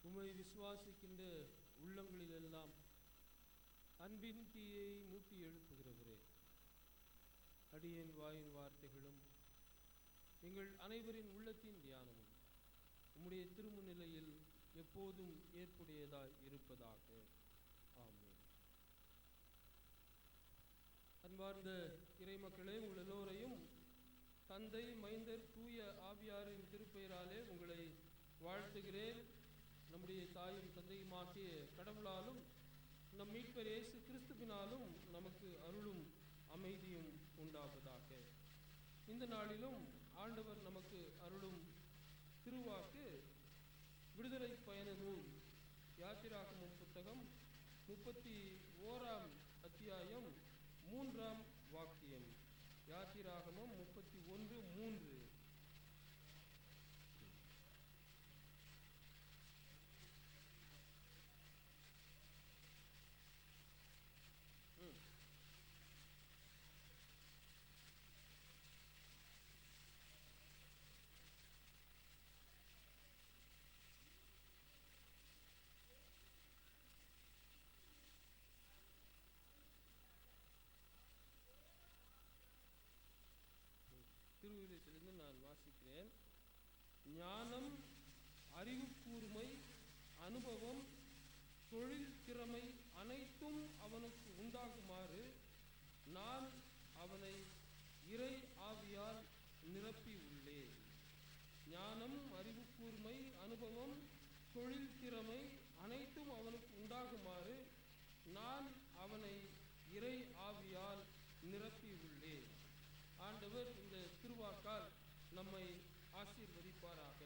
உம்மை விசுவாசிக்கின்ற உள்ளங்களிலெல்லாம் அன்பின் தீயை மூட்டி எழுப்புகிறவரே, அடியேன் வாயின் வார்த்தைகளும் எங்கள் அனைவரின் உள்ளத்தின் தியானமும் உம்முடைய திருமுன்னிலையில் எப்போதும் ஏற்புடையதாய் இருப்பதாக. ஆமென். அன்பார்ந்த இறைமக்களே, உங்கள் எல்லோரையும் தந்தை, மைந்தர், தூய ஆவியாரின் திருப்பெயராலே உங்களை வாழ்த்துகிறேன். நம்முடைய தாயும் தந்தையுமாகிய கடவுளாலும் நம் மீட்பர் இயேசு கிறிஸ்துவினாலும் நமக்கு அருளும் அமைதியும் உண்டாவதாக. இந்த நாளிலும் ஆண்டவர் நமக்கு அருளும் திருவாக்கு விடுதலை பயண நூல் யாத்திராகமம் புத்தகம் 31ஆம் அத்தியாயம் 3ஆம் வாக்கியம். யாத்திராகமம் 31:3. திருவிழித்திலிருந்து நான் வாசிக்கிறேன். ஞானம், அறிவு கூர்மை, அனுபவம், தொழில் திறமை அனைத்தும் அவனுக்கு உண்டாகுமாறு நான் அவனை இறை ஆவியால் நிரப்பி உள்ளேன். ஞானம், அறிவு கூர்மை, அனுபவம், தொழில் திறமை அனைத்தும் அவனுக்கு உண்டாகுமாறு நான் அவனை இறை ஆவியால் நிரப்பி உள்ளேன். ஆண்டவர் இந்த திருவாக்கால் நம்மை ஆசீர்வதிப்பாராக.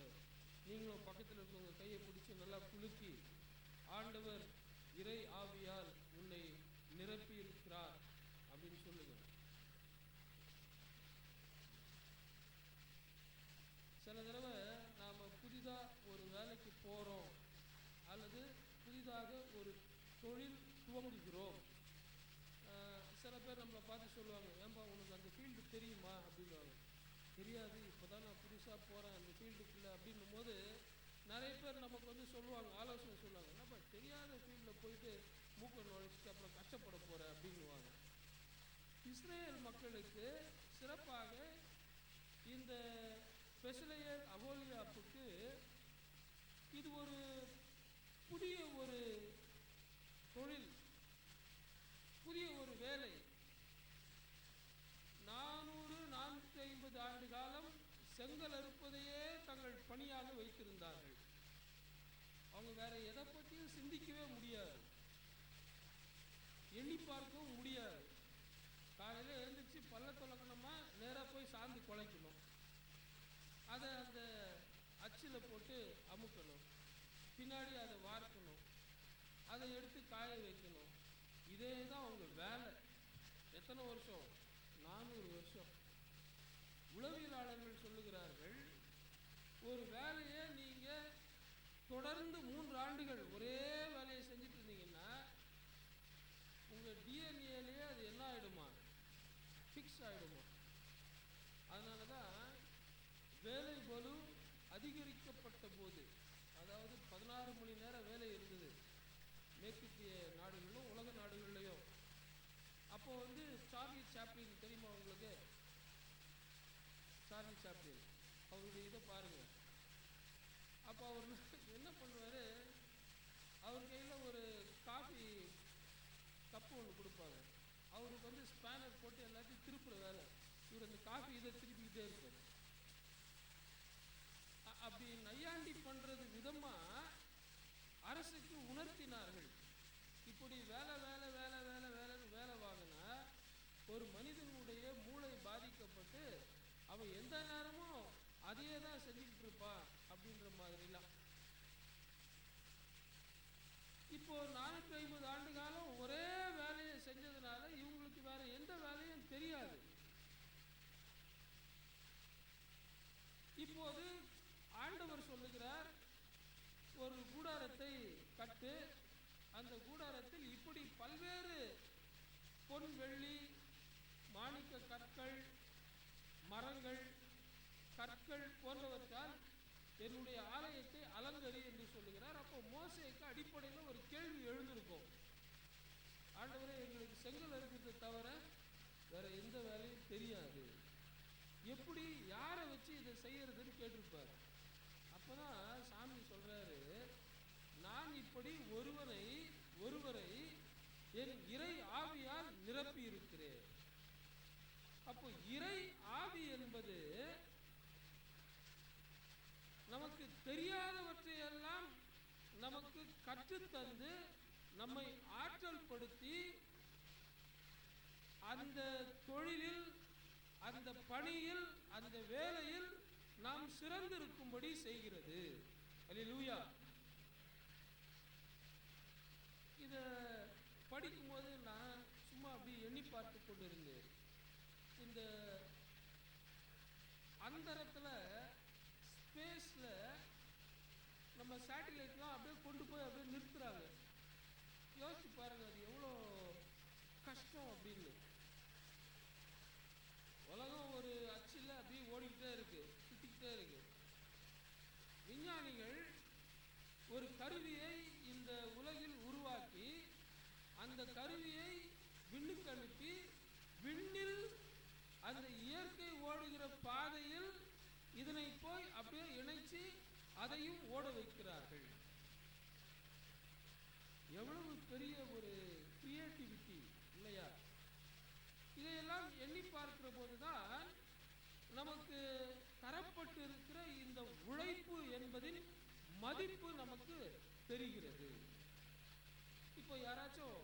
நீங்களும் பக்கத்தில் இருக்கவங்க கையை பிடிச்சி நல்லா குலுக்கி, ஆண்டவர் இறை ஆவியால் உன்னை நிரப்பி இருக்கிறார் அப்படின்னு சொல்லுங்க. சில தடவை நாம் புதிதாக ஒரு வேலைக்கு போகிறோம் அல்லது புதிதாக ஒரு தொழில் துவங்குகிறோம். சில பேர் நம்மளை பார்த்து சொல்லுவாங்க, ஏன்பா உனக்கு அந்த ஃபீல்டு தெரியுமா அப்படின்வாங்க. தெரியாது, இப்போ தான் நான் புதுசாக போகிறேன் அந்த ஃபீல்டுக்குள்ளே அப்படின்னும் போது நிறைய பேர் நமக்கு வந்து சொல்லுவாங்க, ஆலோசனை சொல்லுவாங்க, என்னப்பா தெரியாத ஃபீல்டில் போயிட்டு மூக்கை நுழைச்சிட்டு அப்புறம் கஷ்டப்பட போகிற அப்படின்னுவாங்க. இஸ்ரேல் மக்களுக்கு சிறப்பாக இந்த பெசலேயர் அகோலியாப்புக்கு இது ஒரு புதிய ஒரு தொழில், புதிய ஒரு வேலை. 450 ஆண்டு காலம் செங்கல் அறுப்பதையே தங்கள் பணியாக வைத்திருந்தார்கள். அவங்க வேற எதை பற்றியும் சிந்திக்கவே முடியாது, எண்ணி பார்க்கவும் முடியாது. காலையில் எழுந்திரிச்சு பல்ல துலக்கணுமா, நேராக போய் சாந்தி குலைக்கணும், அதை அந்த அச்சில் போட்டு அமுக்கணும், பின்னாடி அதை வார்க்கணும், அதை எடுத்து காய வைக்கணும். இதே தான் அவங்க வேலை. எத்தனை வருஷம்? 400 வருஷம். உளவியலாளர்கள் சொல்லுகிறார்கள், ஒரு வேலையை நீங்கள் தொடர்ந்து 3 ஆண்டுகள் ஒரே வேலையை செஞ்சுட்டு இருந்தீங்கன்னா உங்கள் டிஎன்ஏலேயே அது என்ன ஆகிடுமா, ஃபிக்ஸ் ஆகிடுமா. அதனால தான் வேலை பளு அதிகரிக்கப்பட்ட போது, அதாவது 16 மணி நேரம் வேலை இருந்தது மேற்கத்திய நாடுகளிலும் உலக நாடுகள்லையும். அப்போ வந்து சார்லி சாப்ளின் தெரியுமா உங்களுக்கு? சார்லி சாப்ளின் அவருடைய இதை பாருங்கள். அப்போ அவர் என்ன பண்ணுவார், அவர் கையில் ஒரு காஃபி கப்பு ஒன்று கொடுப்பாங்க. அவருக்கு வந்து ஸ்பேனர் போட்டு எல்லாத்தையும் திருப்புற வேலை. இவர் அந்த காஃபி இதை திருப்பிக்கிட்டே இருப்பார். அப்படி நையாண்டி பண்ணுறது விதமாக அரசுக்கு உணர்த்தினார்கள். இப்படி வேலை வேலை வேலை வேலை வேலைன்னு வேலை வாங்கினா ஒரு மனிதனுடைய மூளை பாதிக்கப்பட்டு அவன் எந்த நேரமும் அதையே தான் செஞ்சுக்கிட்டு இருப்பான் அப்படின்ற மாதிரிலாம். இப்போ 450 ஆண்டு காலம் ஒரே வேலையை செஞ்சதுனால இவங்களுக்கு வேற எந்த வேலையும் தெரியாது. இப்போது ஆண்டவர் சொல்லுகிறார், ஒரு கூடாரத்தை கட்டு, அந்த கூடாரத்தில் இப்படி பல்வேறு பொன், வெள்ளி, மாணிக்க கற்கள், மரங்கள், கற்கள் போன்றவற்றால் என்னுடைய ஆலயத்தை அலங்கரி என்று சொல்லுகிறார். அப்போ மோசேக்கு அடிப்படையில் ஒரு கேள்வி எழுந்திருக்கும். ஆண்டவரே, எங்களுக்கு செங்கல் இருக்கிறத தவிர வேற எந்த வேலையும் தெரியாது, எப்படி யாரை வச்சு இதை செய்யறதுன்னு கேட்டிருப்பார். அப்பதான் சாமி சொல்றாரு, நான் இப்படி ஒருவரை என் இறை ஆவியால் நிரப்பி இருக்கிறேன். அப்போ இறை ஆவி என்பது நமக்கு தெரியாதவற்றையெல்லாம் நமக்கு கற்றுத்தந்து நம்மை ஆற்றல் படுத்தி அந்த தொழிலில், அந்த பணியில், அந்த வேலையில் நாம் சிறந்திருக்கும்படி செய்கிறது. அல்லேலூயா. இத படிக்கும்போது நான் சும்மா அப்படி எண்ணி பார்த்து கொண்டிருந்தேன். இந்த அந்தரத்துல, ஸ்பேஸ்ல நம்ம சேட்டிலைட்லாம் அப்படியே கொண்டு போய் அப்படியே நிறுத்துறாங்க. யோசிச்சு பாருங்க, அது எவ்வளோ கஷ்டம் அப்படின்னு. உலகம் ஒரு அச்சில் அப்படியே ஓடிக்கிட்டே இருக்கு, சுத்திக்கிட்டே இருக்கு. விஞ்ஞானிகள் ஒரு கருவியை இந்த உலகில் உருவாக்கி அந்த கருவியை விண்ணுக்கு அனுப்பி விண்ணில் அந்த இயற்கை ஓடுகிற பாதையில் இதனை போய் அப்படியே இணைச்சு அதையும் ஓட வைக்கிறார்கள். எவ்வளவு பெரிய ஒரு கிரியேட்டிவிட்டி இல்லையா? இதையெல்லாம் எண்ணி பார்க்கிற போதுதான் நமக்கு தரப்பட்டு இருக்கிற இந்த உழைப்பு என்பதின் மதிப்பு நமக்கு தெரிகிறது. இப்போ யாராச்சும்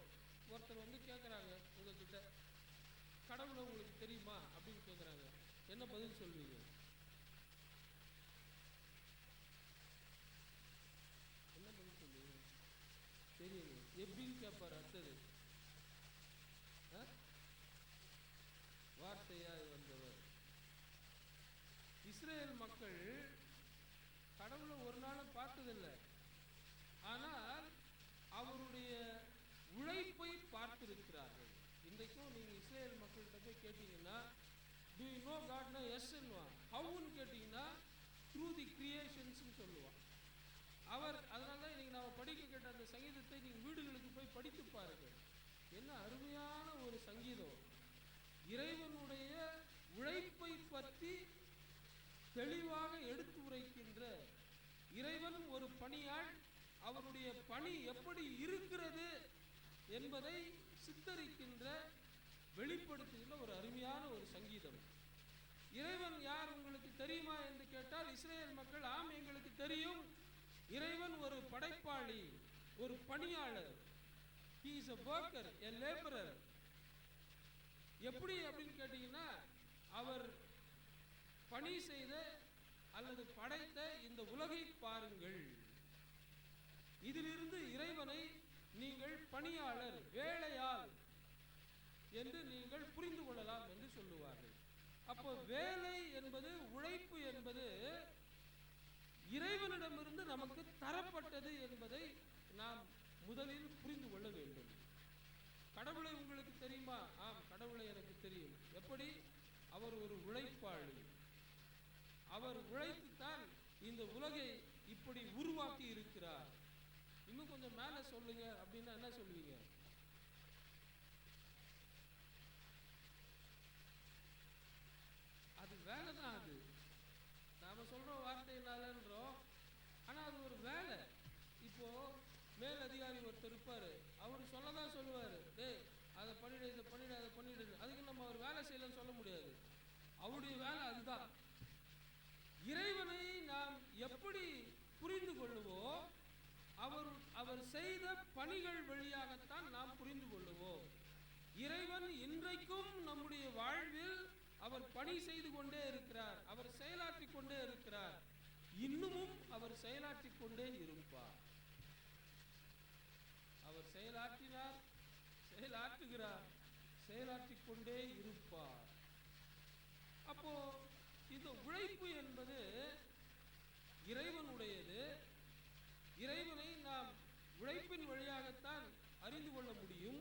ஒருத்தர் வந்து கேட்குறாங்க உங்ககிட்ட, கடவுளை உங்களுக்கு தெரியுமா அப்படின்னு கேட்குறாங்க, என்ன பதில் சொல்வீங்க? என்ன பதில் சொல்வீங்க? தெரியுங்க. எப்படின்னு கேட்பாரு. அடுத்தது, வார்த்தையாய் வந்தவர். இஸ்ரேல் மக்கள் கடவுளை ஒரு நாளும் பார்த்ததில்லை, ஆனால் அவருடைய உழைப்பை பார்த்திருக்கிறார்கள். இன்றைக்கும் நீங்க இஸ்ரேல் மக்கள்கிட்ட போய் கேட்டீங்கன்னா, do you know God? Yes என்னுவான். ஹவுன்னு கேட்டீங்கன்னா through the creations சொல்லுவான் அவர். அதனால இன்னைக்கு நாம படிக்க கேட்ட அந்த சங்கீதத்தை நீங்க வீடுகளுக்கு போய் படித்து பாருங்கள். என்ன அருமையான ஒரு சங்கீதம்! இறைவனுடைய உழைப்பை பற்றி தெளிவாக எடுத்து உரைக்கின்ற, இறைவன் ஒரு பணியாள், அவருடைய பணி எப்படி இருக்கிறது என்பதை சித்தரிக்கின்ற, வெளிப்படுத்துகின்ற ஒரு அருமையான ஒரு சங்கீதம். இறைவன் யார் உங்களுக்கு தெரியுமா என்று கேட்டால் இஸ்ரேல் மக்கள், ஆம் எங்களுக்கு தெரியும், இறைவன் ஒரு படைப்பாளி, ஒரு பணியாளர். He is a worker, a laborer. எப்படி அப்படின்னு கேட்டீங்கன்னா, அவர் பணி செய்த அல்லது படைத்த இந்த உலகை பாருங்கள், இதிலிருந்து இறைவனை நீங்கள் பணியாளர், வேலையாள் என்று நீங்கள் புரிந்து கொள்ளலாம் என்று சொல்லுவார்கள். அப்போ வேலை என்பது, உழைப்பு என்பது இறைவனிடமிருந்து நமக்கு தரப்பட்டது என்பதை நாம் முதலில் புரிந்து கொள்ள வேண்டும். கடவுளை உங்களுக்கு தெரியுமா? ஆம், கடவுளை எனக்கு தெரியும். எப்படி? அவர் ஒரு உழைப்பாளி. அவர் உழைத்துத்தான் இந்த உலகை இப்படி உருவாக்கி இருக்கிறார். இன்னும் கொஞ்சம் மேல சொல்லுங்க அப்படின்னா என்ன சொல்லுவீங்க? அது வேலை தான். அது நாம சொல்றோம் வார்த்தையினாலன்றோம், ஆனா அது ஒரு வேலை. இப்போ மேல் அதிகாரி ஒருத்தர் இருப்பாரு, அவர் சொல்லதான் சொல்லுவாரு, டேய் அதை பண்ணிடு, இதை பண்ணிடு, அதை பண்ணிடு. அதுக்கு நம்ம அவர் வேலை செய்யலன்னு சொல்ல முடியாது. அவருடைய வேலை அதுதான். இறைவனை நாம் எப்படி புரிந்து கொள்ளுவோம்? அவர் செய்த பணிகள் வழியாகத்தான் நாம் புரிந்து கொள்ளுவோம். இறைவன் இன்றைக்கும் நம்முடைய வாழ்வில் அவர் பணி செய்து கொண்டே இருக்கிறார், அவர் செயலாற்றிக் கொண்டே இருக்கிறார், இன்னமும் அவர் செயலாற்றிக் கொண்டே இருப்பார். அவர் செயலாற்றினார், செயலாற்றுகிறார், செயலாற்றிக் கொண்டே இருப்பார். அப்போ இந்த உழைப்பு என்பது இறைவனுடையது. இறைவனை நாம் உழைப்பின் வழியாகத்தான் அறிந்து கொள்ள முடியும்.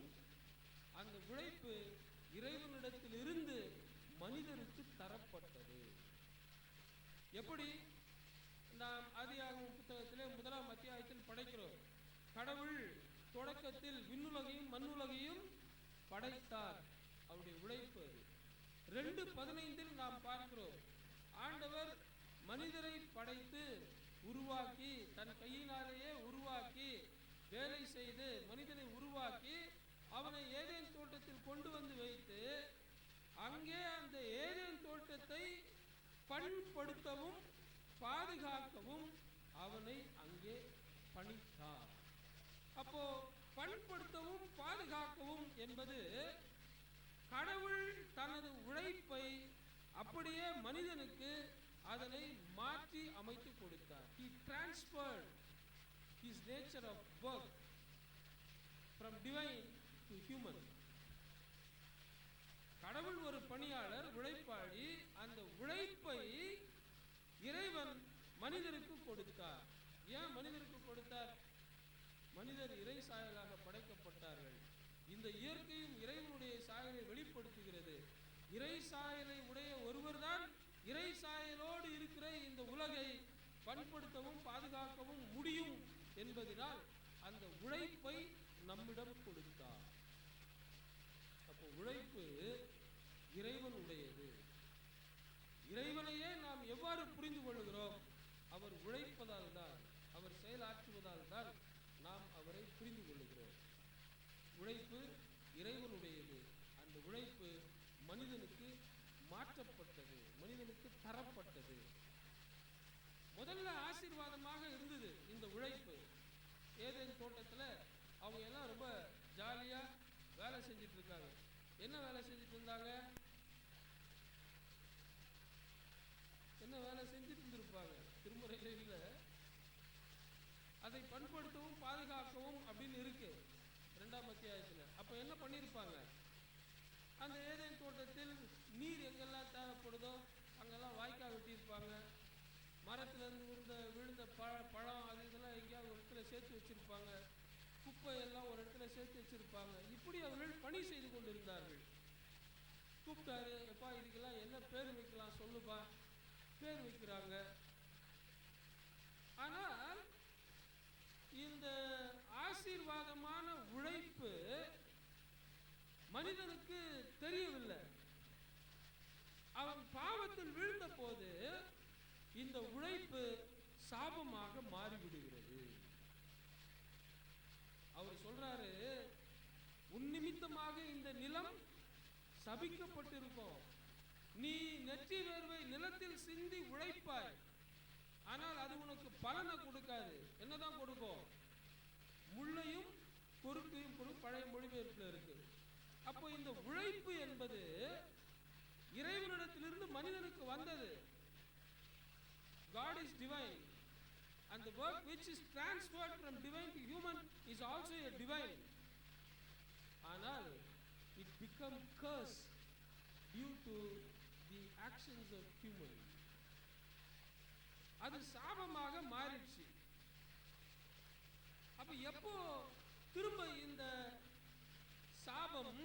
அந்த உழைப்பு இறைவனிடத்திலிருந்து மனிதருக்கு தரப்பட்டது. எப்படி? நாம் ஆதியாகமம் புத்தகத்திலே 1ஆம் அத்தியாயத்தில் படைக்கிறோம். கடவுள் தொடக்கத்தில் விண்ணுலகையும் மண்ணுலகையும் படைத்தார். அவருடைய உழைப்பு அது. 2:15 நாம் பார்க்கிறோம், ஆண்டவர் மனிதரை படைத்து உருவாக்கி, தன் கையினாலேயே உருவாக்கி, வேலை செய்து மனிதனை உருவாக்கி அவனை ஏதேன் தோட்டத்தில் கொண்டு வந்து வைத்து, அங்கே அந்த ஏதேன் தோட்டத்தை பண்படுத்தவும் பாதுகாக்கவும் அவனை அங்கே பணித்தார். அப்போ பண்படுத்தவும் பாதுகாக்கவும் என்பது கடவுள் தனது உழைப்பை அப்படியே மனிதனுக்கு அதனை மாற்றி அமைத்து கொடுத்தார். He transferred his nature of work from divine to human. கடவுள் ஒரு பணியாளர், உழைப்பாளி. அந்த உழைப்பை இறைவன் மனிதருக்கு கொடுத்தார். ஏன் மனிதருக்கு கொடுத்தார்? மனிதர் இறை சாயலாக படைக்கப்பட்டார்கள். இந்த இயற்கையும் இறைவனுடைய சாயலை வெளிப்படுத்துகிறது. இறை சாயலை உடைய ஒருவர் தான் இறை சாயலோடு இருக்கிற இந்த உலகை பண்படுத்தவும் பாதுகாக்கவும் முடியும் என்பதனால் அந்த உழைப்பை நம்மிடம் கொடுத்தார். அப்போ உழைப்பு இறைவனுடையது. இறைவனையே நாம் எவ்வாறு புரிந்து கொள்கிறோம்? அவர் உழைப்பதால் தான், அவர் செயலாற்றுவதால் தான் நாம் அவரை புரிந்து கொள்கிறோம். உழைப்பு இறைவனுடையது. அந்த உழைப்பு மனிதனுக்கு மாற்றப்பட்டது, மனிதனுக்கு தரப்பட்டது. முதல்ல ஆசீர்வாதமாக இருந்தது இந்த உழைப்பு. ஏதேன் தோட்டத்தில் அவங்க எல்லாம் ரொம்ப ஜாலியா வேலை செஞ்சுட்டு இருக்காங்க. என்ன வேலை செஞ்சுட்டு இருந்தாங்க? என்ன வேலை செஞ்சுட்டு இருந்திருப்பாங்க? திருமுறையில இல்ல. அதை பண்படுத்தவும் பாதுகாக்கவும் அப்படின்னு இருக்கு 2ஆம் அத்தியாயத்தில். அப்ப என்ன பண்ணியிருப்பாங்க? அந்த ஏதேன் தோட்டத்தில் நீர் எங்கெல்லாம் தேவைப்படுதோ அங்கெல்லாம் வாய்க்கால் வெட்டியிருப்பாங்க. மரத்திலிருந்து விழுந்த பழம் அது இதெல்லாம் எங்கேயாவது ஒரு இடத்துல சேர்த்து வச்சிருப்பாங்க. குப்பையெல்லாம் ஒரு இடத்துல சேர்த்து வச்சிருப்பாங்க. இப்படி அவர்கள் பணி செய்து கொண்டிருந்தார்கள். கூப்பிட்டாரு, எப்பா இதுக்கெல்லாம் என்ன பேர் வைக்கலாம் சொல்லுப்பா. பேர் வைக்கிறாங்க. ஆனால் இந்த ஆசீர்வாதமான உழைப்பு மனிதனுக்கு தெரியவில்லை. அவன் பாவத்தில் விழுந்த போது இந்த உழைப்பு சாபமாக மாறிவிடுகிறது. அவர் சொல்றாரு, உன் நிமித்தமாக இந்த நிலம் சபிக்கப்பட்டிருக்கும். நீ நெற்றி வேர்வை நிலத்தில் சிந்தி உழைப்பாய், ஆனால் அது உனக்கு பலனை கொடுக்காது. என்னதான் கொடுக்கும்? முள்ளையும் பொறுக்கையும் கொடுக்கும். பழைய மொழிபெயர்ப்புல இருக்கு. அப்போ இந்த உழைப்பு என்பது இறைவனிடத்திலிருந்து மனிதனுக்கு வந்தது. God is divine, and the work which is transferred from divine to human is also a divine. ஆனால் it become curse due to the actions of human. அது சாபமாக மாறிடுச்சு. அப்ப எப்போ திரும்ப இந்த சாபம்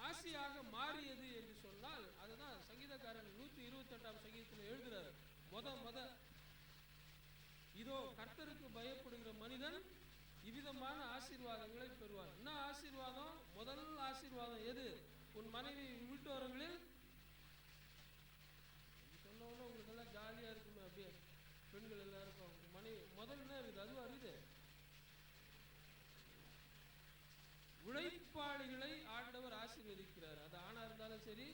ஆசியாக மாறியது என்று சொன்னால், அதுதான் சங்கீதக்காரன் 128ஆம் சங்கீதத்தில் எழுதுறார். முத இதோ கர்த்தருக்கு பயப்படுகிற மனிதன் இவ்விதமான ஆசீர்வாதங்களை பெறுவார். என்ன ஆசீர்வாதம்? முதல் ஆசீர்வாதம் எது? உன் மனைவி வீட்டோரங்களில் சொன்னோன்னு உங்களுக்கு எல்லாம் ஜாலியா இருக்குமே. அப்படியே பெண்கள் எல்லாருக்கும் மனைவி முதல் என்ன இருக்குது? அதுவும் அறியுது. உழைப்பாளிகளை ஆண்டவர் ஆசீர்வதிக்கிறார். அது ஆணா இருந்தாலும் சரி,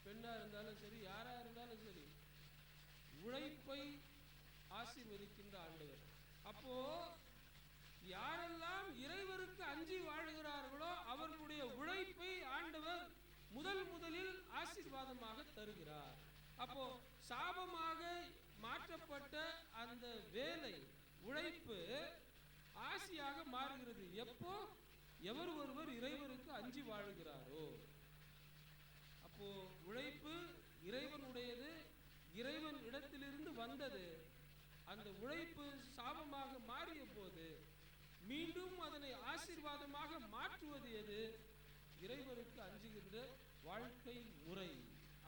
பெண்ணா இருந்தாலும் சரி, யாரா இருந்தாலும் சரி, உழைப்பை ஆசீர்வதிக்கின்ற ஆண்டவர். அப்போ யாரெல்லாம் இறைவருக்கு அஞ்சி வாழுகிறார்களோ அவர்களுடைய உழைப்பை ஆண்டவர் முதலில் ஆசீர்வாதமாக தருகிறார். அப்போ சாபமாக மாற்றப்பட்ட அந்த வேலை உழைப்பு ஆசியாக மாறுகிறது. எப்போ? எவர் ஒருவர் இறைவருக்கு அஞ்சி வாழுகிறாரோ. அப்போ உழைப்பு இறைவனுடையது, இறைவன் இடத்திலிருந்து வந்தது. அந்த உழைப்பு சாபமாக மாறிய போது மீண்டும் அதனை ஆசீர்வாதமாக மாற்றுவது எது? இறைவனுக்கு அஞ்சுகின்ற வாழ்க்கை முறை.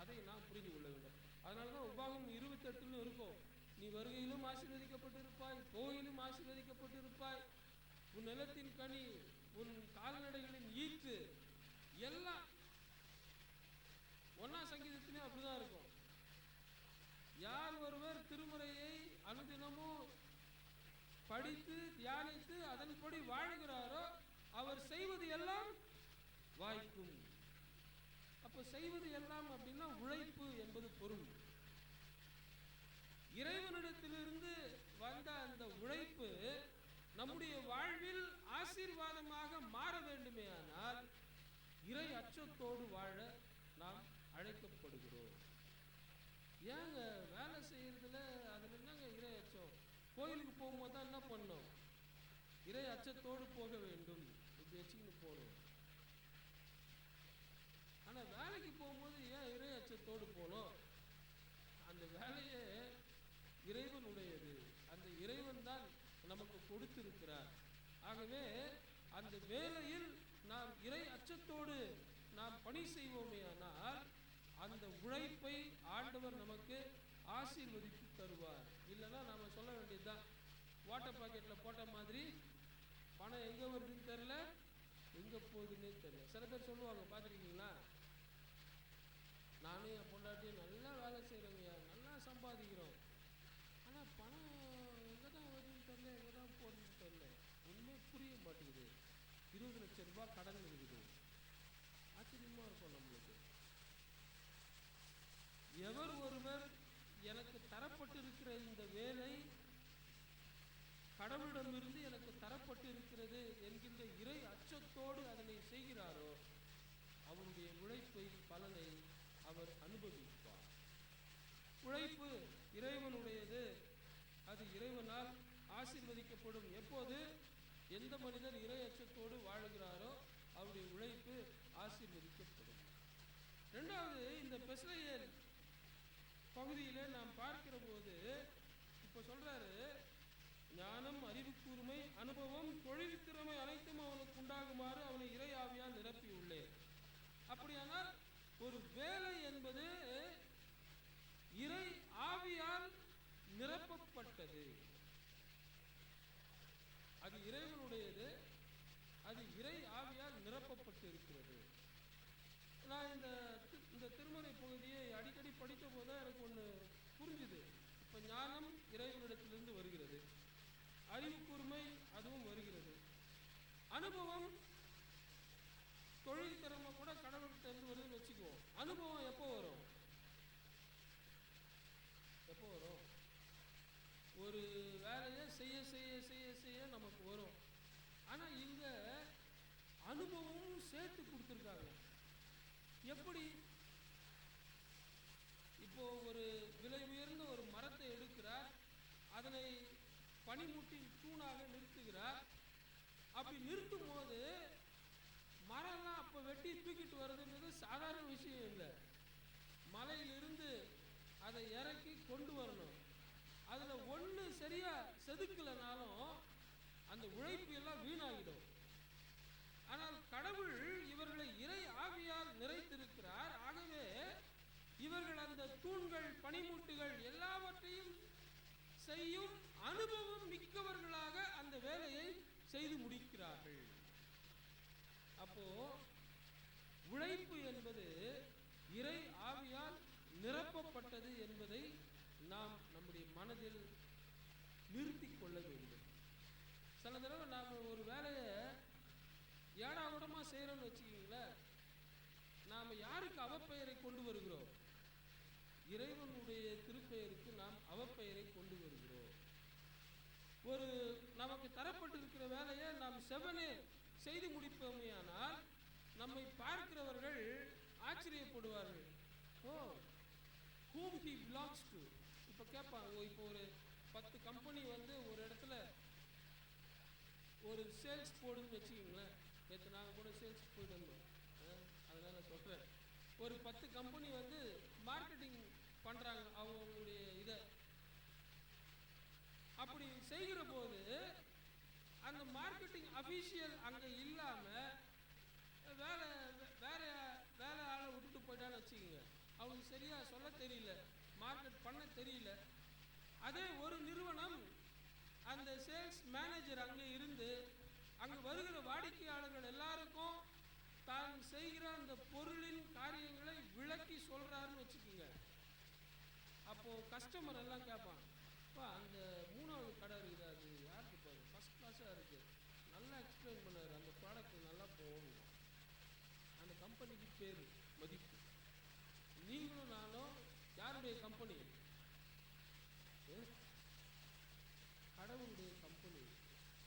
அதை நாம் புரிந்து கொள்ள வேண்டும். அதனாலதான் உபாகமம் 28 இருக்கும். நீ வருகையிலும் ஆசீர்வதிக்கப்பட்டிருப்பாய், போகையிலும் ஆசீர்வதிக்கப்பட்டிருப்பாய். உன் நிலத்தின் கனி, உன் கால்நடைகளின் ஈற்று எல்லாம். 1ஆம் சங்கீதத்திலே அப்படிதான் இருக்கும். யார் ஒருவர் திருமுறையை அனுதினமும் படித்து தியானித்து அதன்படி வாழ்கிறாரோ அவர் செய்வது எல்லாம் வாய்க்கும். அப்ப செய்வது எல்லாம் அப்படின்னா உழைப்பு என்பது பொருள். இறைவனிடத்திலிருந்து வந்த அந்த உழைப்பு நம்முடைய வாழ்வில் ஆசீர்வாதமாக மாற வேண்டுமே ஆனால் இறை அச்சத்தோடு வாழ நாம் அழைக்கப்படுகிறோம். ஏங்க வேலை செய்யறதுல அதுல என்னங்க இறை அச்சம்? கோயிலுக்கு போகும்போது தான் என்ன பண்ணோம்? இறை அச்சத்தோடு போக வேண்டும், இப்படி வச்சுக்கின்னு போகணும். ஆனா வேலைக்கு போகும்போது ஏன் இறை அச்சத்தோடு போனோம்? அந்த வேலையே இறைவனுடையது, அந்த இறைவன் தான் நமக்கு கொடுத்திருக்கிறார். ஆகவே அந்த வேலையில் நாம் இறை அச்சத்தோடு நாம் பணி செய்வோமே ஆனால் அந்த உழைப்பை ஆண்டவர் நமக்கு ஆசீர்வதித்து தருவார். இல்லைன்னா நாம சொல்ல வேண்டியதுதான், வாட்டர் பாக்கெட்ல போட்ட மாதிரி பணம் எங்க வருதுன்னு தெரியல, எங்க போகுதுன்னே தெரியல. சில பேர் சொல்லுவாங்க, பார்த்துருக்கீங்களா, நானும் என் பொண்டாட்டியும் நல்லா வேலை செய்யறோங்கய்யா, நல்லா சம்பாதிக்கிறோம், ஆனா பணம் எங்கதான் வருதுன்னு தெரியல, எங்கதான் போகுதுன்னு தெரியல. ஒண்ணுமே புரிய மாட்டேங்குது. 20 லட்சம் ரூபாய் கடன் இருக்குது. ஆச்சரியமா இருக்கும் நம்மளுக்கு. எவர் ஒருவர் எனக்கு தரப்பட்டிருக்கிற இந்த வேலை கடவுளிடமிருந்து எனக்கு தரப்பட்டு இருக்கிறது என்கின்ற இறை அச்சத்தோடு அதனை செய்கிறாரோ அவருடைய உழைப்பை பலனை அவர் அனுபவிப்பார். உழைப்பு இறைவனுடையது, அது இறைவனால் ஆசீர்வதிக்கப்படும். எப்போது எந்த மனிதர் இறை அச்சத்தோடு வாழுகிறாரோ அவருடைய உழைப்பு ஆசீர்வதிக்கப்படும். இரண்டாவது, இந்த பெஸ்லயேல் பகுதியிலே நாம் பார்க்கிற போது இப்ப சொல்றாரு, ஞானம், அறிவு கூர்மை, அனுபவம், தொழில் திறமை அனைத்தும் அவனுக்கு உண்டாகுமாறு அவனை இறை ஆவியால் நிரப்பியுள்ளேன். அப்படியானால் ஒரு வேலை என்பது இறை ஆவியால் நிரப்பப்பட்டது. அது இறைவனுடையது, அது இறை ஆவியால் நிரப்பப்பட்டு இருக்கிறது. நான் இந்த திருமறை பகுதியை அடிக்கடி படித்த போது எனக்கு ஒன்று புரிஞ்சுது. இப்ப ஞானம் இறைவனிடத்திலிருந்து வருகிறது, அறிவு கூர்மை அதுவும் வருகிறது, அனுபவம் தொழில் திறமை கூட கடவுள்கிட்ட இருந்து வருதுன்னு வச்சுக்குவோம். அனுபவம் எப்போ வரும்? எப்போ வரும்? ஒரு வேலையை செய்ய செய்ய செய்ய செய்ய நமக்கு வரும். ஆனா இங்க அனுபவமும் சேர்த்து கொடுத்துருக்காங்க. எப்படி? இப்போ ஒரு விலை உயர்ந்த ஒரு மரத்தை எடுக்கிறார், அதனை பனிமுட்டில் தூணாக நிறுத்துகிறார். அப்படி நிறுத்தும் போது மரம்லாம் அப்ப வெட்டி தூக்கிட்டு வர்றதுன்றது சாதாரண விஷயம் இல்லை. மலையிலிருந்து அதை இறக்கி கொண்டு வரணும். அதுல ஒண்ணு சரியா செதுக்கலனாலும் அந்த உழைப்பு எல்லாம் வீணாகிடும். ஆனால் கடவுள் இவர்களை இறை ஆவியால் நிறைத்திருக்கிறார். ஆகவே இவர்கள் அந்த தூண்கள், பனிமுட்டுகள் எல்லாவற்றையும் செய்யும் அனுபவம் மிக்கவர்களாக அந்த வேலையை செய்து முடிக்கிறார்கள். அப்போ உழைப்பு என்பது இறை ஆவியால் நிரப்பப்பட்டது என்பதை நாம் நம்முடைய மனதில் நிறுத்திக் கொள்ள வேண்டும். சில தடவை நாம் ஒரு வேலையை ஏடாகூடமா செய்யறோம்னு வச்சுக்கீங்களேன், நாம யாருக்கு அவப்பெயரை கொண்டு வருகிறோம்? இறைவனுடைய திருப்பெயருக்கு நாம் அவப்பெயரை கொண்டு வருகிறோம். ஒரு நமக்கு தரப்பட்டிருக்கிற வேலையை நாம் செவனே செய்து முடிப்போமே ஆனால் நம்மை பார்க்கிறவர்கள் ஆச்சரியப்படுவார்கள். ஓ, whom he belongs to. இப்போ கேட்பாங்க, இப்போ ஒரு 10 கம்பெனி வந்து ஒரு இடத்துல ஒரு சேல்ஸ் போடுன்னு வச்சுக்கிங்களேன். நேற்று நாங்கள் கூட சேல்ஸ் போயிட்டு வந்தோம், அதனால சொல்கிறேன். ஒரு 10 கம்பெனி வந்து மார்க்கெட்டிங் பண்ணுறாங்க அவங்களுடைய இதை. அப்படி செய்கிற போது அந்த மார்க்கெட்டிங் அஃபீஷியல் அங்கே இல்லாமல் வேற ஆளை விட்டுட்டு போயிட்டான்னு வச்சுக்கோங்க. அவங்களுக்கு சரியா சொல்ல தெரியல, மார்க்கெட் பண்ண தெரியல. அதே ஒரு நிறுவனம் அந்த சேல்ஸ் மேனேஜர் அங்கே இருந்து அங்கு வருகிற வாடிக்கையாளர்கள் எல்லாருக்கும் தான் செய்கிற அந்த பொருளின் காரியங்களை விளக்கி சொல்றாருன்னு வச்சுக்கோங்க. அப்போ கஸ்டமர் எல்லாம் கேட்பான், அந்த 3வது கடை இருக்குது, அது யாருக்கு போகுது, ஃபர்ஸ்ட் கிளாஸாக இருக்கு, நல்லா எக்ஸ்பிளைன் பண்ணாரு, அந்த ப்ராடக்ட் நல்லா போகணும், அந்த கம்பெனிக்கு பேர் மதிப்பு. நீங்களும் நானும் யாருடைய கம்பெனி? கடவுளுடைய கம்பெனி.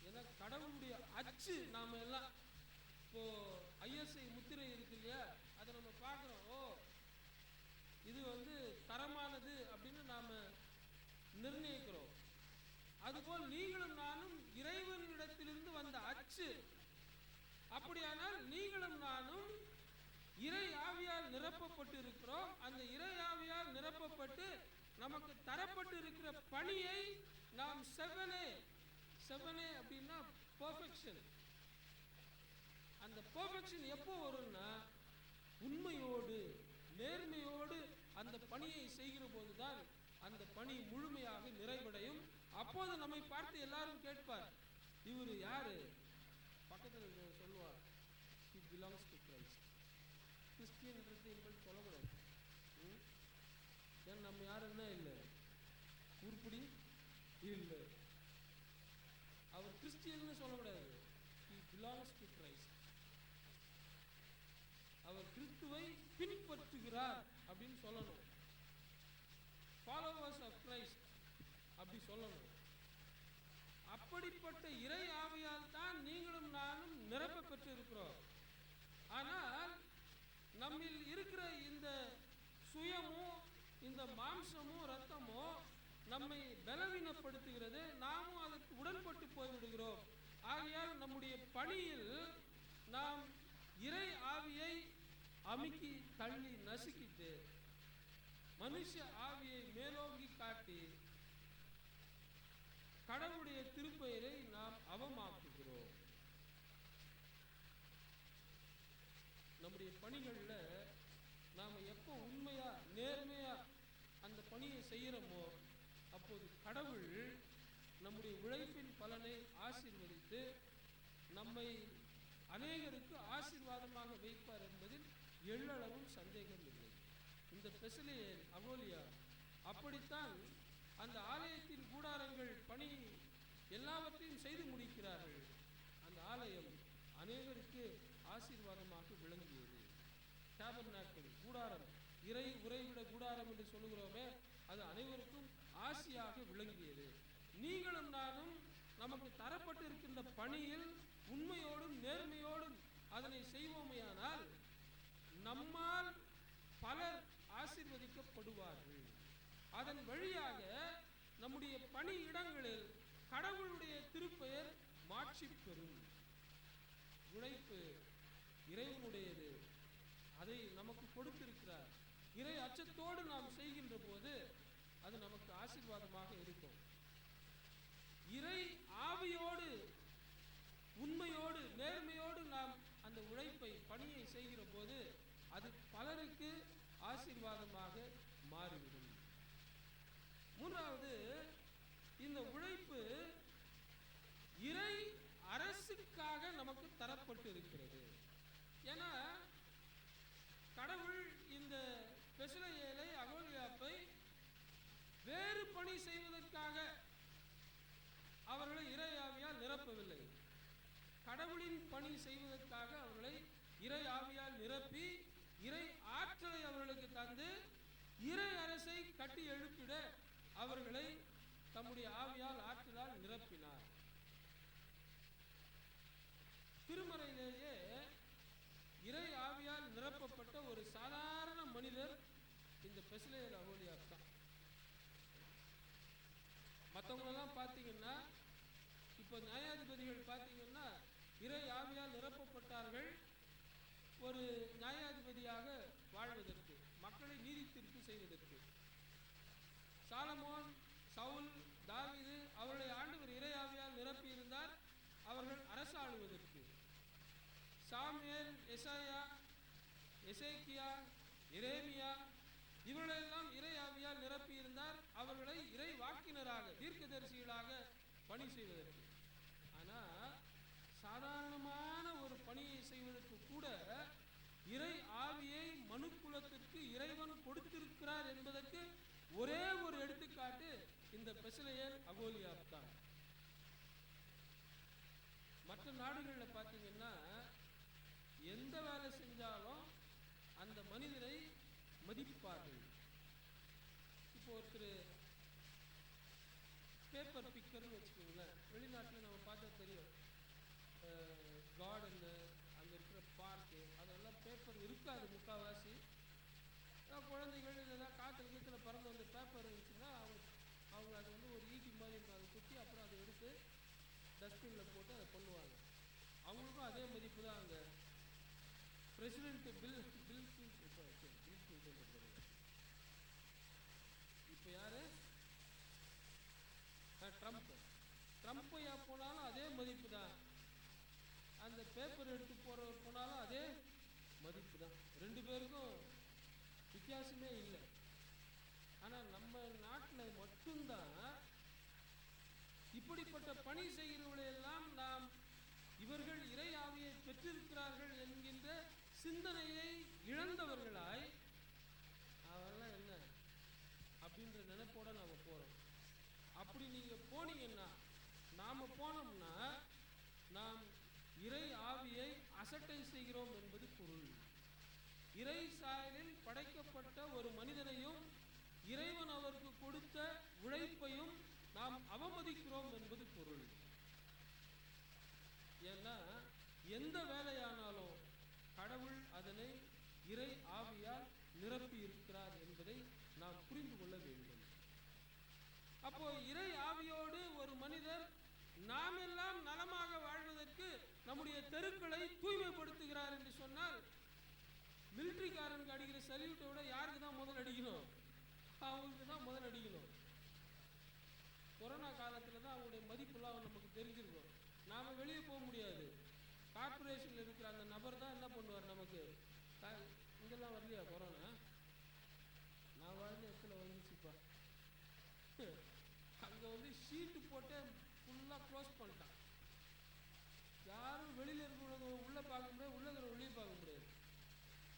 ஏன்னா கடவுளுடைய அச்சு நாம எல்லாம். இப்போ ISI முத்திரை இருக்கு இல்லையா, அதை நம்ம பார்க்குறோம். இது தரமானது அப்படின்னு நாம நிர்ணயிக்கிறோம். அதுபோல் நீங்களும் நானும் இறைவனிடத்திலிருந்து வந்த அச்சு. அப்படியானால் நீங்களும் நானும் இறை ஆவியால் நிரப்பப்பட்டு இருக்கிறோம். அந்த இறை ஆவியால் நிரப்பப்பட்டு நமக்கு தரப்பட்டு இருக்கிற பணியை நாம் செவனே அப்படின்னா பெர்ஃபெக்ஷன். அந்த பெர்ஃபெக்ஷன் எப்போ வரும்னா உண்மையோடு நேர்மையோடு அந்த பணியை செய்கிற போதுதான் அந்த பணி முழுமையாக நிறைவடையும். அப்போது நம்மை பார்த்து எல்லாரும் கேட்பார், இவர் யாரு? பக்கத்தில் சொல்லுவார், he belongs to Christ. கிறிஸ்டியன்றது என்பது சொல்லக்கூடாது. ஏன்னா நம்ம யாருன்னா இல்லை, உருப்படி இல்லை, அவர் கிறிஸ்டியன் சொல்லக்கூடாது. he belongs to Christ. அவர் கிறிஸ்துவை பின்பற்றுகிறார் அப்படின்னு சொல்லணும். followers of Christ அப்படி சொல்லணும். அப்படிப்பட்ட இறை ஆவியால் தான் நீங்களும் நானும் நிரப்ப பெற்று இருக்கிறோம். ஆனால் நம்மில் இருக்கிற இந்த சுயமோ இந்த மாம்சமோ ரத்தமோ நம்மை பலவீனப்படுத்துகிறது. நாமும் அதற்கு உடன்பட்டு போய்விடுகிறோம். ஆகையால் நம்முடைய பணியில் நாம் இறை ஆவியை அமுக்கி தள்ளி நசுக்கிட்டு மனுஷ ஆவியை மேலோங்கி காட்டி கடவுளுடைய திருப்பெயரை நாம் அவமாக்குகிறோம். நம்முடைய பணிகள்ல நாம எப்போ உண்மையா நேர்மையா அந்த பணியை செய்யறோமோ அப்போது கடவுள் நம்முடைய உழைப்பின் பலனை ஆசீர்வதித்து நம்மை அநேகருக்கு ஆசீர்வாதமாக வைப்பார் என்பதில் எள்ளளவும் சந்தேகம் இல்லை. இந்த பெசலேயேல் அகோலியா அப்படித்தான் அந்த ஆலயத்தின் கூடாரங்கள் பணி எல்லாவற்றையும் செய்து முடிக்கிறார்கள். அந்த ஆலயம் அநேகருக்கு ஆசீர்வாதமாக விளங்கியது. டேபர்நாக்கிள் கூடாரம், இறை உறைவிட கூடாரம் என்று சொல்லுகிறோமே, அது அனைவருக்கும் ஆசியாக விளங்கியது. நீங்களும் நானும் நமக்கு தரப்பட்டு இருக்கின்ற பணியில் உண்மையோடும் நேர்மையோடும் அதனை செய்வோமையானால் நம்மால் பலர் ஆசீர்வதிக்கப்படுவார்கள். அதன் வழியாக நம்முடைய பணி இடங்களில் கடவுளுடைய திருப்பெயர் மாட்சி பெறும். உழைப்பு இறைவனுடையது, அதை நமக்கு கொடுத்திருக்கிறார். இறை அச்சத்தோடு நாம் செய்கின்ற போது அது நமக்கு ஆசீர்வாதமாக இருக்கும். இறை ஆவியோடு உண்மையோடு நேர்மையோடு நாம் அந்த உழைப்பை பணியை செய்கிற போது அது பலருக்கு ஆசீர்வாதமாக மாறிவிடும். மூன்றாவது, இந்த உழைப்பு இறை அரசுக்காக நமக்கு தரப்பட்டு இருக்கிறது. ஏன்னா கடவுள் இந்த பெசலேயேலை அகோலியாப்பை வேறு பணி செய்வதற்காக அவர்களை இறை ஆவியால் நிரப்பவில்லை. கடவுளின் பணி செய்வதற்காக அவர்களை இறை ஆவியால் நிரப்பி இறை ஆற்றலை அவர்களுக்கு தந்து இறை அரசை கட்டி எழுப்பிட அவர்களை தம்முடைய ஆவியால் ஆற்றலால் நிரப்பினார். திருமறையிலேயே இறை ஆவியால் நிரப்பப்பட்ட ஒரு சாதாரண மனிதர் இந்த பெசலேயேல் அகோலியா தான். மற்றவங்களெல்லாம் பார்த்தீங்கன்னா, இப்போ நியாயாதிபதிகள் பார்த்தீங்கன்னா இறை ஆவியால் நிரப்பப்பட்டார்கள் ஒரு நியாயாதிபதியாக வாழ்வதற்கு, மக்களை நீதி தீர்ப்பு செய்வதற்கு. சாலமோன், சவுல், தாவீது அவர்களை ஆண்டவர் இறை ஆவியால் நிரப்பி இருந்தார் அவர்கள் அரசாளுவதற்கு. சாமுவேல், எசாயா, எசேக்கியா, எரேமியா இவர்களெல்லாம் இறை ஆவியால் நிரப்பி இருந்தார் அவர்களை இறை வாக்கினராக தீர்க்கதரிசிகளாக பணி செய்வதற்கு. ஆனா சாதாரணமான ஒரு பணியை செய்வதற்கு கூட இறை ஆவியை மனுக்குலத்திற்கு இறைவன் கொடுத்திருக்கிறார் என்பதற்கு ஒரே ஒரு எடுத்துக்காட்டு இந்த பெசலேயேல் அகோலியாப் தான். மற்ற நாடுகளில் பார்த்தீங்கன்னா எந்த வேலை செஞ்சாலும் அந்த மனிதரை மதிப்பார்கள். இப்போ ஒருத்தர் பேப்பர் பிக்கர்னு வச்சுக்கோங்களேன், வெளிநாட்டில் நம்ம பார்த்தா தெரியும், கார்டனு அங்கே இருக்கிற பார்க்கு அதெல்லாம் பேப்பர் இருக்காது முக்கால்வாசி. குழந்தைகள் இதெல்லாம் காற்றுல கீத்துல பறந்து வந்து பேப்பர் இருந்துச்சுன்னா அவங்க அதை வந்து ஒரு ஈட்டி மாதிரி இருக்கும், அதை குத்தி அப்புறம் அதை எடுத்து டஸ்ட்பினில் போட்டு அதை பண்ணுவாங்க. அவங்களுக்கும் அதே மதிப்பு தான். அங்கே பிரசிடென்ட் பில் கிளின்டன் இப்போ யாரு ட்ரம்ப் போனாலும் அதே மதிப்பு தான். அந்த பேப்பர் எடுத்து போனாலும் அதே மதிப்பு தான். ரெண்டு பேருக்கும் வித்தியாசமே இல்லை. ஆனால் நம்ம நாட்டில் மட்டும்தான் இப்படிப்பட்ட பணி செய்கிறவர்களெல்லாம் நாம் இவர்கள் இறை ஆவியை பெற்றிருக்கிறார்கள் என்கின்ற சிந்தனையை இழந்தவர்களாய் அவெல்லாம் என்ன அப்படின்ற நினைப்போட நாம போறோம். அப்படி நீங்க போனீங்கன்னா, நாம போனோம்னா நாம் இறை ஆவியை அசட்டை செய்கிறோம் என்பது பொருள். இறை சாயலில் படைக்கப்பட்ட ஒரு மனிதனையும் இறைவன் அவருக்கு கொடுத்த உழைப்பையும் நாம் அவமதிக்கிறோம் என்பது பொருள். ஏன்னா எந்த வேலையானாலும் கடவுள் அதனை இறை ஆவியால் நிரப்பி இருக்கிறார் என்பதை நாம் புரிந்து கொள்ள வேண்டும். அப்போ இறை ஆவியோடு ஒரு மனிதர் நாம் எல்லாம் நலமாக வாழ்வதற்கு நம்முடைய தெருக்களை தூய்மைப்படுத்துகிறார் என்று சொன்னால், மிலிட்டரிக்காரனுக்கு அடிக்கிற சல்யூட்டை விட யாருக்கு தான் முதல் அடிக்கணும்? அவங்களுக்கு தான் முதல் அடிக்கணும். கொரோனா காலத்தில் தான் அவங்களுடைய மதிப்புலாம் நமக்கு தெரிஞ்சிருக்கும். நாம் வெளியே போக முடியாது. கார்பரேஷனில் இருக்கிற அந்த நபர் தான் என்ன பண்ணுவார், நமக்கு இங்கெல்லாம் வரலையா கொரோனா? நான் வாழ்ந்த இடத்துல வந்துச்சுப்பா. அங்கே வந்து ஷீட்டு போட்டு ஃபுல்லாக க்ளோஸ் பண்ணிட்டான். யாரும் வெளியில் இருக்கிறவங்க உள்ளே பார்க்க முடியாது, உள்ளே இருக்கிற வெளியே பார்க்க முடியாது.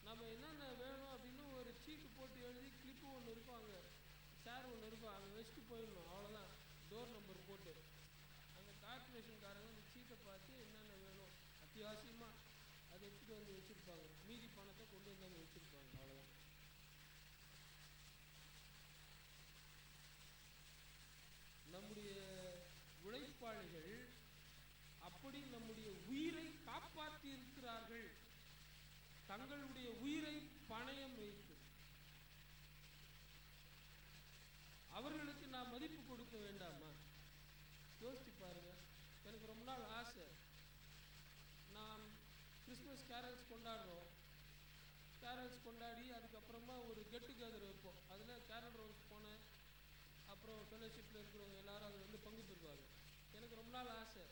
நம்ம என்னென்ன வேணும் அப்படின்னு ஒரு சீட்டு போட்டு எழுதி கிளிப்பு ஒன்று இருக்கும், அங்கே சேர் ஒன்று இருக்கும், அங்கே வச்சுட்டு போயிடணும். அவ்வளோதான், டோர் நம்பர் போட்டு. அந்த கார்பரேஷன்காரங்க அந்த சீட்டை பார்த்து என்னென்ன வேணும் அத்தியாவசியமாக அதை எடுத்துகிட்டு வந்து வச்சுருப்பாங்க. மீதி பணத்தை கொண்டு வந்து அங்கே வச்சுருப்பாங்க. அவ்வளோதான். நம்முடைய உழைப்பாளிகள் அப்படி நம்முடைய உயிரை காப்பாற்றி இருக்கிறார்கள், தங்களுடைய உயிரை பணயம் வைத்து. அவர்களுக்கு நாம் மதிப்பு கொடுக்க வேண்டாமா? யோசிச்சு பாருங்க. எனக்கு ரொம்ப நாள் ஆசை, நாம் கிறிஸ்மஸ் கேரல்ஸ் கொண்டாடுறோம். கேரல்ஸ் கொண்டாடி அதுக்கப்புறமா ஒரு கெட் டுகெதர் வைப்போம். அதில் கேரல் ரோஸ் போனேன், அப்புறம் ஃபெலோஷிப்பில் இருக்கிறவங்க எல்லாரும் அதில் வந்து பங்கு பெறுவாங்க. எனக்கு ரொம்ப நாள் ஆசை,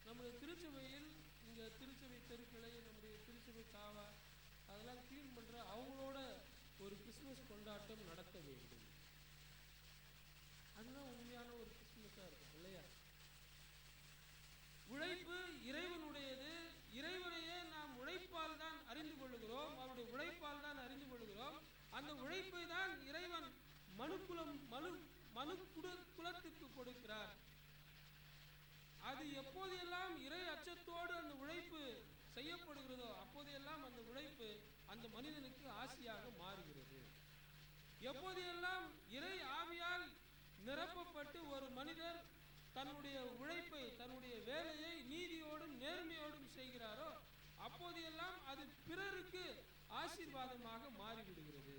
நம்முடைய திருச்சபையில் இங்கே திருச்சபை தெருக்களை, நம்முடைய திருச்சபை காவா அதெல்லாம் க்ளீன் பண்ணுற அவங்களோட ஒரு கிறிஸ்மஸ் கொண்டாட்டம் நடத்த வேண்டும். அதுதான் உண்மையான ஒரு கிறிஸ்மஸாக இருக்கும் இல்லையா? உழைப்பு இறைவனுடையது. இறைவனையே நாம் உழைப்பால் தான் அறிந்து கொள்ளுகிறோம், அவருடைய உழைப்பால் தான் அறிந்து கொள்ளுகிறோம். அந்த உழைப்பை தான் இறைவன் மனு குலத்துக்கு கொடுக்கிறார். அது எப்போதெல்லாம் இறை அச்சத்தோடு அந்த உழைப்பு செய்யப்படுகிறதோ அப்போதெல்லாம் அந்த உழைப்பு அந்த மனிதனுக்கு ஆசியாக மாறுகிறது. எப்போதெல்லாம் இறை ஆவியால் நிரப்பப்பட்டு ஒரு மனிதர் தன்னுடைய உழைப்பை, தன்னுடைய வேலையை நீதியோடும் நேர்மையோடும் செய்கிறாரோ அப்போதெல்லாம் அது பிறருக்கு ஆசீர்வாதமாக மாறிவிடுகிறது.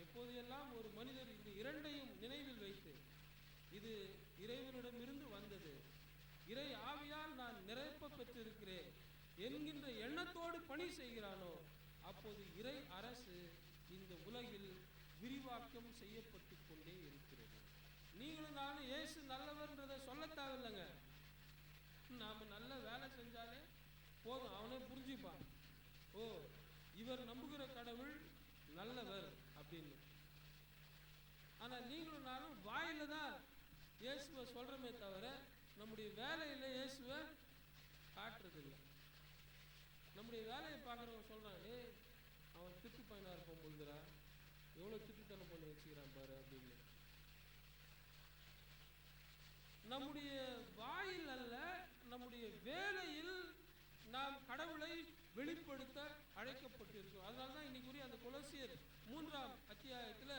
எப்போதெல்லாம் ஒரு மனிதர் இந்த இரண்டையும் நினைவில் வைத்து, இது இறைவனிடமிருந்து வந்தது, இறை ஆவியால் நான் நிரப்ப பெற்றிருக்கிறேன் என்கின்ற எண்ணத்தோடு பணி செய்கிறானோ அப்போது இறை அரசு இந்த உலகில் விரிவாக்கம் செய்யப்பட்டு கொண்டே இருக்கிறது. நீங்களும் நானும் இயேசு நல்லவர்ன்றதை சொல்ல தேவையில்லைங்க. நாம நல்ல வேலை செஞ்சாலே போதும், அவனே புரிஞ்சுப்பான், ஓ இவர் நம்புகிற கடவுள் நல்லவர் அப்படின்னு. ஆனா நீங்களும் நானும் வாயில தான் இயேசுவை சொல்றமே தவிர நம்முடைய வேலையில் இயேசுவை காட்டுறதில்லை. நம்முடைய வேலையை பார்க்குறவங்க சொல்கிறாங்க, அவன் திட்டு பையனாக இருப்பான் பொழுதுரா, எவ்வளோ திட்டுத்தனம் பண்ணி வச்சுக்கிறான் பாரு அப்படின்னு. நம்முடைய வாயில் அல்ல, நம்முடைய வேலையில் நாம் கடவுளை வெளிப்படுத்த அழைக்கப்பட்டிருக்கிறோம். அதனால தான் இன்னைக்குரிய அந்த கொலோசியர் 3ஆம் அத்தியாயத்தில்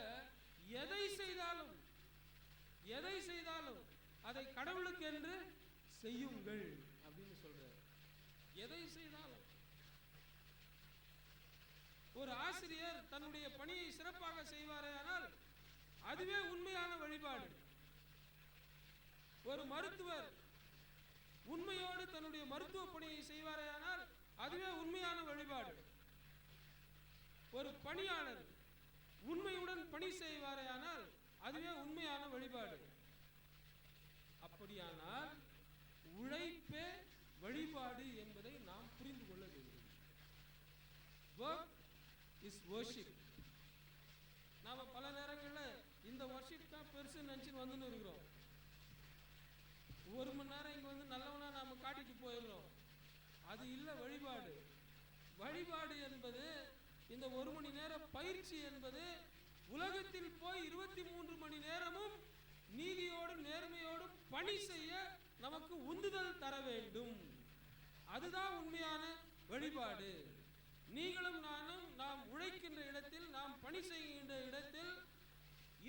எதை செய்தாலும் அதை கடவுளுக்கு என்று செய்யுங்கள் அப்படின்னு சொல்றார். எதை செய்தாலும் ஒரு ஆசிரியர் தன்னுடைய பணியை சிறப்பாக செய்வாரே ஆனால் அதுவே உண்மையான வழிபாடு. ஒரு மருத்துவர் உண்மையோடு தன்னுடைய மருத்துவ பணியை செய்வாரே ஆனால் அதுவே உண்மையான வழிபாடு. ஒரு பணியாளர் உண்மையுடன் பணி செய்வாரே ஆனால் அதுவே உண்மையான வழிபாடு. அப்படியானால் உழைப்பே வழிபாடு என்பதை நாம் புரிந்து கொள்ள வேண்டும். Work is worship. நாம பல நேரங்களில் இந்த வர்ஷிப் தான் பெருசு நினைச்சுன்னு வந்துன்னு இருக்கிறோம். 1 மணி நேரம் இங்க வந்து நல்லவனா நாம காட்டிட்டு போயிடுறோம். அது இல்லை வழிபாடு. வழிபாடு என்பது இந்த 1 மணி நேர பயிற்சி என்பது உலகத்தில் போய் 23 மணி நேரமும் நீதியோடும் நேர்மையோடும் பணி செய்ய நமக்கு உந்துதல் தர வேண்டும். அதுதான் உண்மையான வழிபாடு. நீங்களும் நானும் நாம் உழைக்கின்ற இடத்தில், நாம் பணி செய்கின்ற இடத்தில்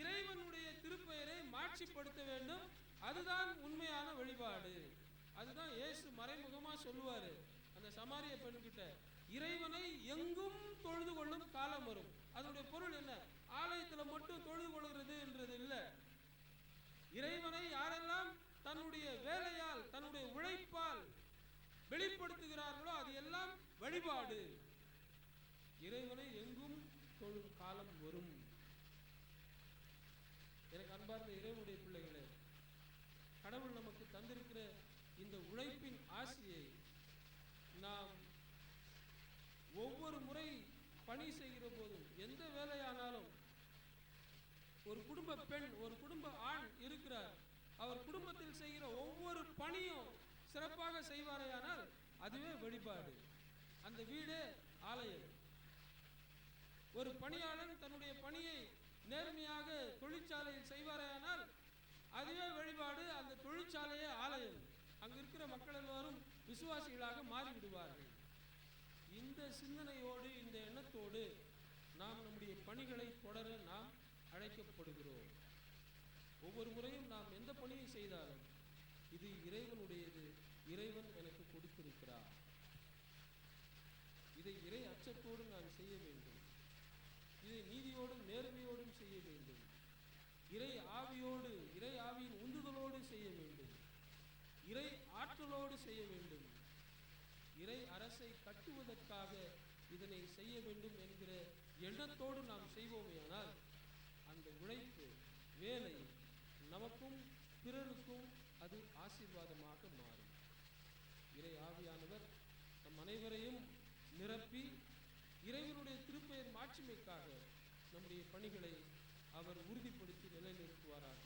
இறைவனுடைய திருப்பெயரை மாட்சிப்படுத்த வேண்டும். அதுதான் உண்மையான வழிபாடு. அதுதான் இயேசு மறைமுகமா சொல்லுவாரு அந்த சமாரிய பெண்கிட்ட, இறைவனை எங்கும் தொழுது கொள்ளும் காலம் வரும். அதனுடைய பொருள் என்ன? ஆலயத்துல மட்டும் தொழுது கொள்கிறது என்றது இல்லை. இறைவனை யாரெல்லாம் தன்னுடைய வேலையால் தன்னுடைய உழைப்பால் வெளிப்படுத்துகிறார்களோ அது எல்லாம் வழிபாடு. இறைவனை எங்கும் தொழும் காலம் வரும். எனக்கு அன்பார்ந்த இறைவனுடைய பிள்ளைகளே, கடவுள் நமக்கு தந்திருக்கிற இந்த உழைப்பின் ஆசையை நாம் ஒவ்வொரு முறை பணி செய்கிற போதும், எந்த வேலையானாலும், ஒரு குடும்ப பெண் ஒரு குடும்ப ஆண் இருக்கிறார், அவர் குடும்பத்தில் செய்கிற ஒவ்வொரு பணியும் சிறப்பாக செய்வாரேயானால் அதுவே வழிபாடு. அந்த வீடே ஆலயம். ஒரு பணியாளன் தன்னுடைய பணியை நேர்மையாக தொழிற்சாலையில் செய்வாரேயானால் அதுவே வழிபாடு. அந்த தொழிற்சாலையே ஆலயம். அங்கு இருக்கிற மக்கள் எல்லாரும் விசுவாசிகளாக மாறிவிடுவார்கள். இந்த சிந்தனையோடு, இந்த எண்ணத்தோடு நாம் நம்முடைய பணிகளை தொடர நாம் அழைக்கப்படுகிறோம். ஒவ்வொரு முறையும் நாம் எந்த பணியை செய்தாலும் இது இறைவனுடையது, இறைவன் எனக்கு கொடுத்திருக்கிறார், இதை இறை அச்சத்தோடு நான் செய்ய வேண்டும், இதை நீதியோடும் நேர்மையோடும் செய்ய வேண்டும், இறை ஆவியோடு, இறை ஆவியின் உந்துதலோடு செய்ய வேண்டும், இறை ஆற்றலோடு செய்ய வேண்டும், இறை அரசை கட்டுவதற்காக இதனை செய்ய வேண்டும் என்கிற எண்ணத்தோடு நாம் செய்வோமேயானால் அந்த உழைப்பு, வேலை நமக்கும் பிறருக்கும் அது ஆசீர்வாதமாக மாறும். இறை ஆவியானவர் நம் அனைவரையும் நிரப்பி இறைவனுடைய திருப்பெயர் மாட்சிமைக்காக நம்முடைய பணிகளை அவர் உறுதிப்படுத்தி நிலைநிறுத்துவாராக.